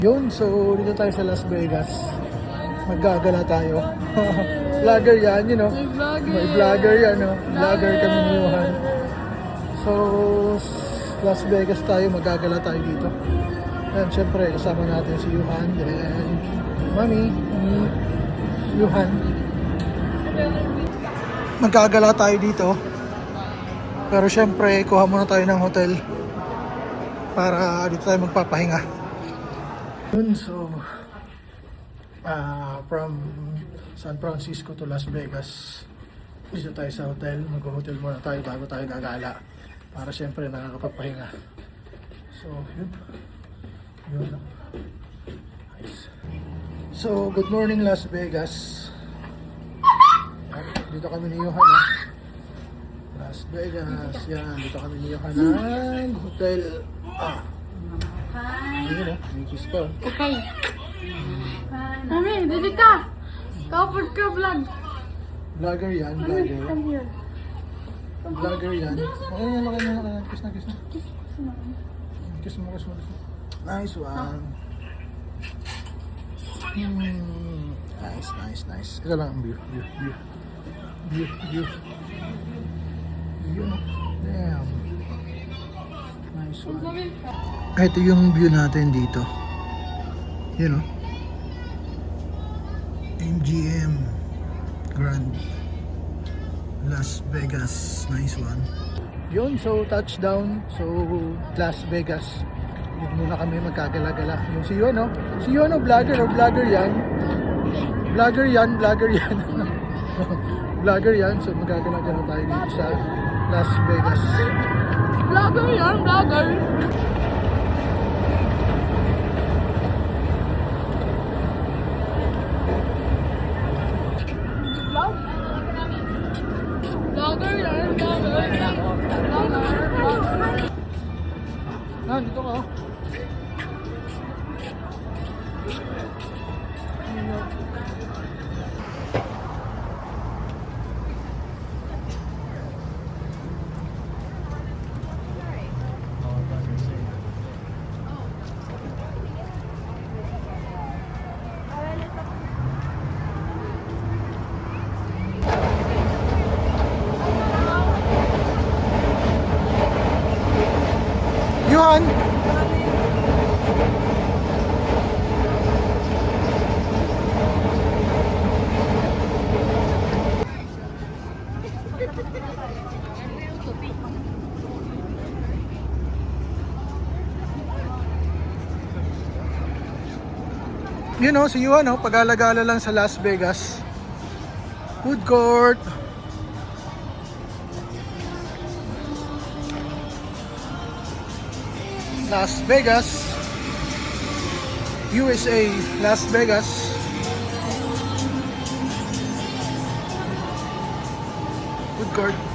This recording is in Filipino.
Yun, so dito tayo sa Las Vegas. Maggagala tayo. Vlogger yan, you know. May vlogger yan, no? Vlogger kami ni Johan. So, Las Vegas tayo, maggagala tayo dito. And syempre, kasama natin si Johan and Mami, Johan. Maggagala tayo dito. Pero syempre, kuha muna tayo ng hotel para dito tayo magpapahinga. Yun, so from San Francisco to Las Vegas, dito tayo sa hotel. Mag-hotel muna tayo bago tayo gagala para syempre nakakapagpahinga. So yun. Nice. So good morning Las Vegas. Dito kami ni Johan, Las Vegas, yan, dito kami ni Johan ng hotel. Yun, may kiss pa. Okay. Mami, dito ka. Kapag ka vlog. Vlogger yan, vlogger. Vlogger yan. Okay na. Kiss na. Kiss mo. Nice one. Nice. Ito lang ang view. Yun. Damn. Nice one. Ito yung view natin dito. Yun, MGM Grand Las Vegas. Nice one. Yun, so touchdown. So Las Vegas. Dito muna kami magkagala-gala. Yung si Yono. Si Yono, vlogger yan. Vlogger yan. So magkagala-gala tayo dito sa Las Vegas. Vlogger yan. Dito ka. Johan! You know, si Johan, pag-alagala lang sa Las Vegas. Food court. Las Vegas, USA, Las Vegas. Food court.